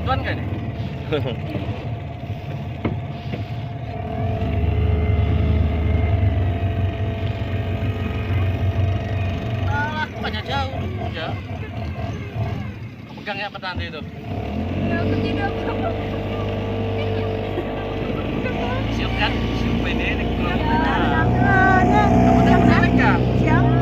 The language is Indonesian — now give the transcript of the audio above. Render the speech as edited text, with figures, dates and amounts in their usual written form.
bantuan nggak nih? Alah, bukannya jauh ya. Pegang ya petani itu. Ya, aku tidak apa-apa. Siap kan? Siap ini. Ya, Kamu tak pernah kan? siapa?